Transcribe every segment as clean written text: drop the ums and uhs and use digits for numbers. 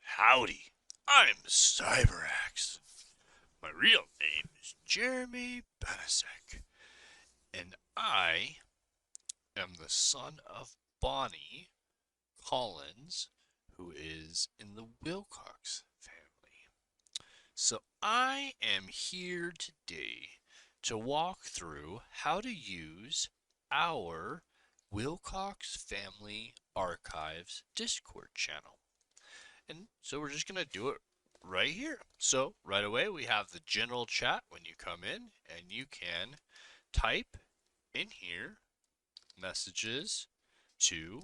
Howdy, I'm CyberAxe. My real name is Jeremy Banasek, and I am the son of Bonnie Collins, who is in the Wilcox family. So I am here today to walk through how to use our Wilcox Family Archives Discord channel. And so we're just going to do it right here. So right away we have the general chat when you come in, and you can type in here messages to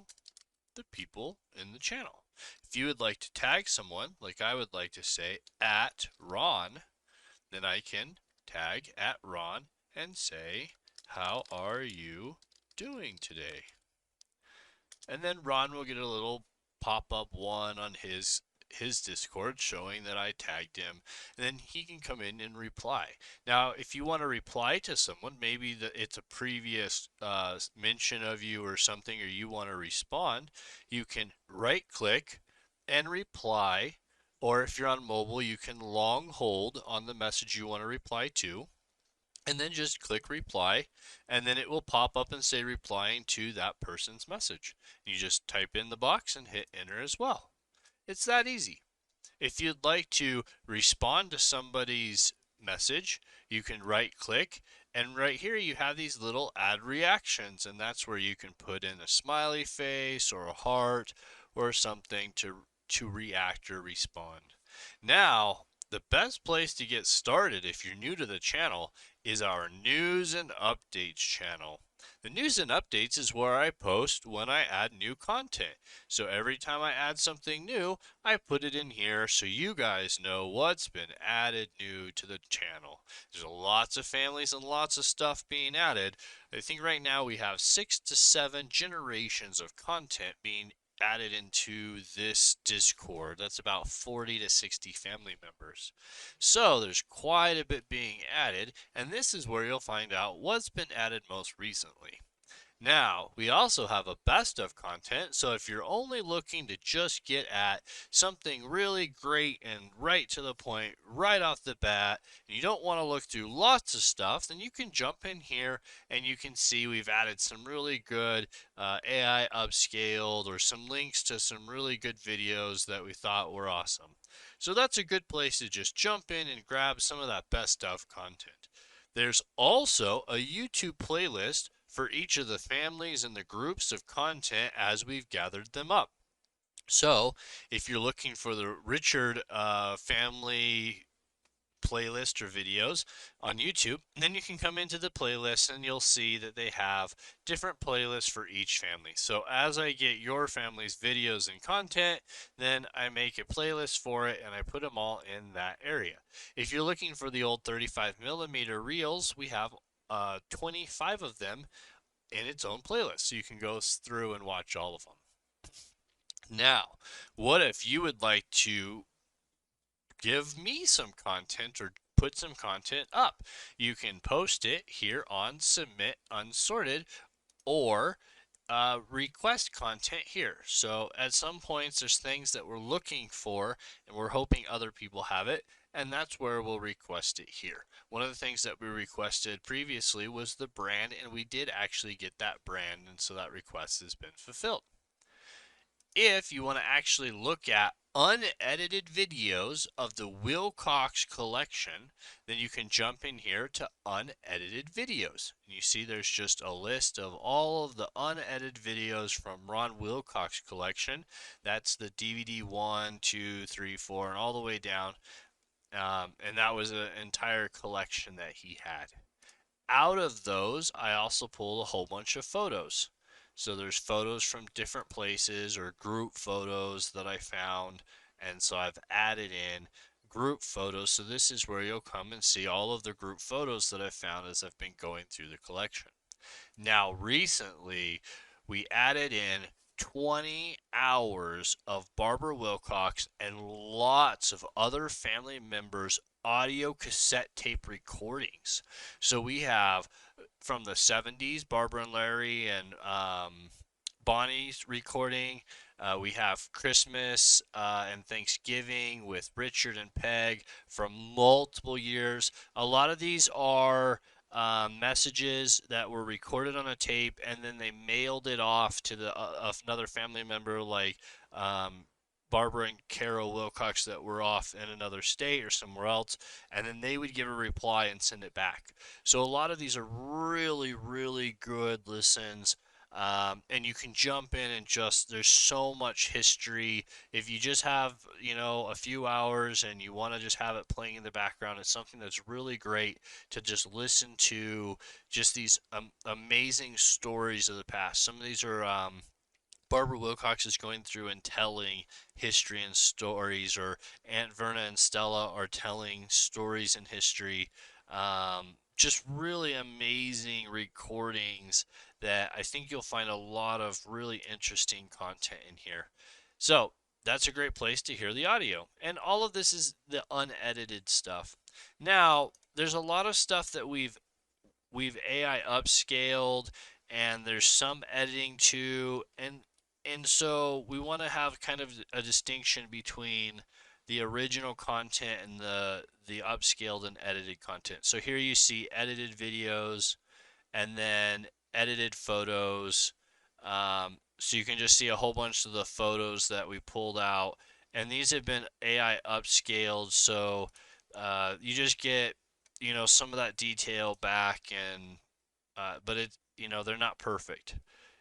the people in the channel. If you would like to tag someone, like I would like to say at Ron, then I can tag at Ron and say, how are you doing today? And then Ron will get a little pop-up one on his Discord showing that I tagged him, and then he can come in and reply. Now, if you want to reply to someone, maybe it's a previous mention of you or something, or you want to respond, you can right-click and reply, or if you're on mobile, you can long hold on the message you want to reply to, and then just click reply, and then it will pop up and say replying to that person's message. You just type in the box and hit enter as well. It's that easy. If you'd like to respond to somebody's message, you can right click, and right here you have these little add reactions, and that's where you can put in a smiley face or a heart or something to react or respond. Now, the best place to get started if you're new to the channel is our news and updates channel. The news and updates is where I post when I add new content. So every time I add something new, I put it in here so you guys know what's been added new to the channel. There's lots of families and lots of stuff being added. I think right now we have 6 to 7 generations of content being added into this Discord. That's about 40 to 60 family members. So there's quite a bit being added, and this is where you'll find out what's been added most recently. Now, we also have a best of content, so if you're only looking to just get at something really great and right to the point, right off the bat, and you don't want to look through lots of stuff, then you can jump in here and you can see we've added some really good AI upscaled or some links to some really good videos that we thought were awesome. So that's a good place to just jump in and grab some of that best of content. There's also a YouTube playlist for each of the families and the groups of content as we've gathered them up. So if you're looking for the Richard family playlist or videos on YouTube, then you can come into the playlist and you'll see that they have different playlists for each family. So as I get your family's videos and content, then I make a playlist for it and I put them all in that area. If you're looking for the old 35mm reels, we have 25 of them in its own playlist, so you can go through and watch all of them. Now, what if you would like to give me some content or put some content up? You can post it here on Submit Unsorted, or request content here. So at some points there's things that we're looking for and we're hoping other people have it, and that's where we'll request it here. One of the things that we requested previously was the brand, and we did actually get that brand, and so that request has been fulfilled. If you want to actually look at unedited videos of the Wilcox collection, then you can jump in here to unedited videos. And you see there's just a list of all of the unedited videos from Ron Wilcox collection. That's the DVD 1, 2, 3, 4, and all the way down. And that was an entire collection that he had. Out of those, I also pulled a whole bunch of photos. So there's photos from different places or group photos that I found, and so I've added in group photos. So this is where you'll come and see all of the group photos that I've found as I've been going through the collection. Now recently we added in 20 hours of Barbara Wilcox and lots of other family members' audio cassette tape recordings. So we have from the 70s, Barbara and Larry and Bonnie's recording. We have Christmas and Thanksgiving with Richard and Peg from multiple years. A lot of these are messages that were recorded on a tape and then they mailed it off to another family member like um, Barbara and Carol Wilcox that were off in another state or somewhere else, and then they would give a reply and send it back. So a lot of these are really, really good listens. And you can jump in and just, there's so much history. If you just have, a few hours and you want to just have it playing in the background, it's something that's really great to just listen to just these amazing stories of the past. Some of these are Barbara Wilcox is going through and telling history and stories, or Aunt Verna and Stella are telling stories and history. Just really amazing recordings that I think you'll find a lot of really interesting content in here. So that's a great place to hear the audio. And all of this is the unedited stuff. Now, there's a lot of stuff that we've AI upscaled, and there's some editing too, and so we want to have kind of a distinction between the original content and the upscaled and edited content. So here you see edited videos and then edited photos. So you can just see a whole bunch of the photos that we pulled out, and these have been AI upscaled, so you just get some of that detail back, and but they're not perfect.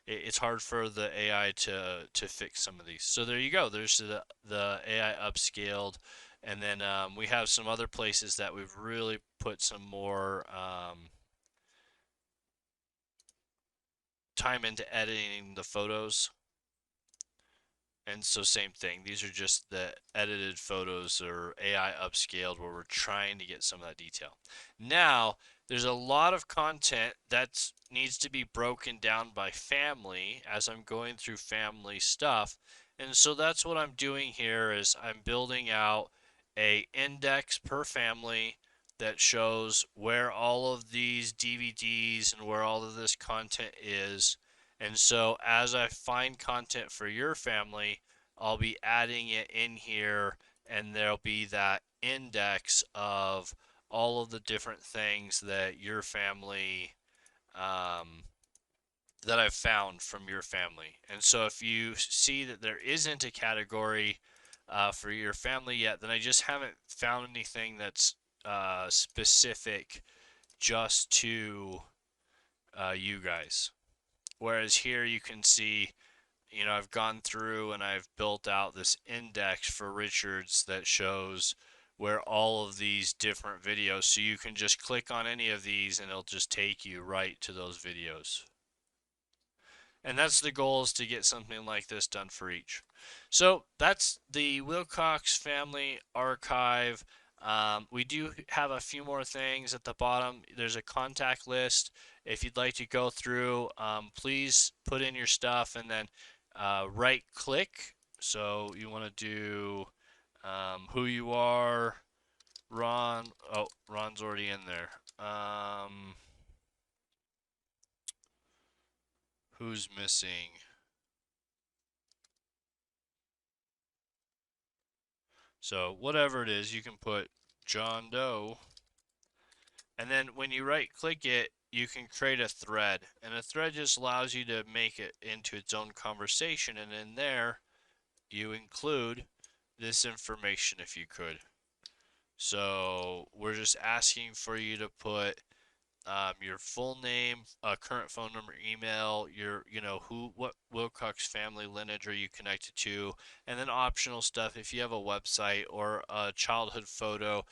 It's hard for the AI to fix some of these. So there you go. There's the AI upscaled, and then we have some other places that we've really put some more time into editing the photos. And so same thing. These are just the edited photos or AI upscaled where we're trying to get some of that detail. Now, there's a lot of content that needs to be broken down by family as I'm going through family stuff. And so that's what I'm doing here is I'm building out a index per family that shows where all of these DVDs and where all of this content is. And so as I find content for your family, I'll be adding it in here, and there'll be that index of all of the different things that your family, um, that I've found from your family. And so if you see that there isn't a category for your family yet, then I just haven't found anything that's specific just to you guys. Whereas here you can see, I've gone through and I've built out this index for Richards that shows where all of these different videos, so you can just click on any of these and it'll just take you right to those videos. And that's the goal, is to get something like this done for each. So that's the Wilcox Family Archive. We do have a few more things at the bottom. There's a contact list. If you'd like to go through, please put in your stuff and then right click. So you want to do who you are, Ron. Oh, Ron's already in there. Who's missing? So whatever it is, you can put John Doe, and then when you right click it, you can create a thread, and a thread just allows you to make it into its own conversation, and in there you include this information if you could. So we're just asking for you to put your full name, current phone number, email, what Wilcox family lineage are you connected to, and then optional stuff if you have a website or a childhood photo.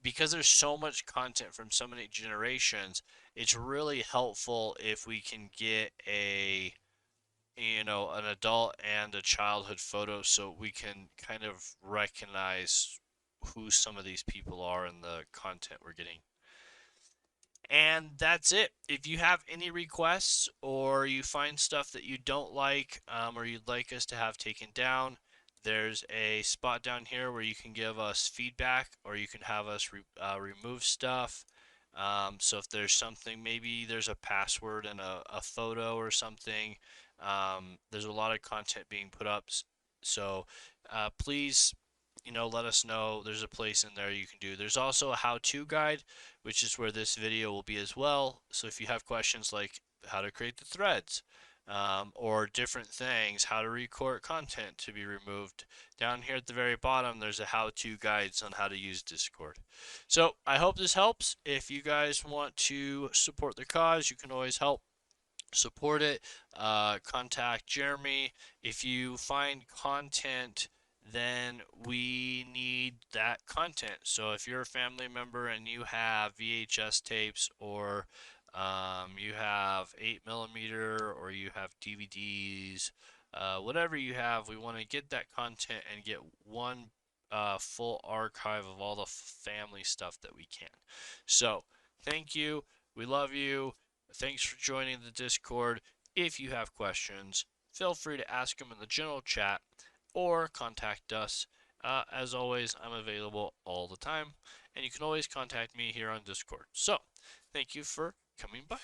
Because there's so much content from so many generations, it's really helpful if we can get an adult and a childhood photo so we can kind of recognize who some of these people are in the content we're getting. And that's it. If you have any requests or you find stuff that you don't like, or you'd like us to have taken down, there's a spot down here where you can give us feedback, or you can have us remove stuff. So if there's something, maybe there's a password and a photo or something, there's a lot of content being put up So please, let us know. There's a place in there you can do. There's also a how-to guide, which is where this video will be as well. So if you have questions like how to create the threads, or different things, how to record content to be removed, down here at the very bottom, there's a how-to guides on how to use Discord. So I hope this helps. If you guys want to support the cause, you can always help support it. Contact Jeremy. If you find content, then we need that content. So if you're a family member and you have VHS tapes, or you have 8mm, or you have DVDs, whatever you have, we want to get that content and get one full archive of all the family stuff that we can. So thank you. We love you. Thanks for joining the Discord. If you have questions, feel free to ask them in the general chat or contact us. As always, I'm available all the time, and you can always contact me here on Discord. So, thank you for coming by.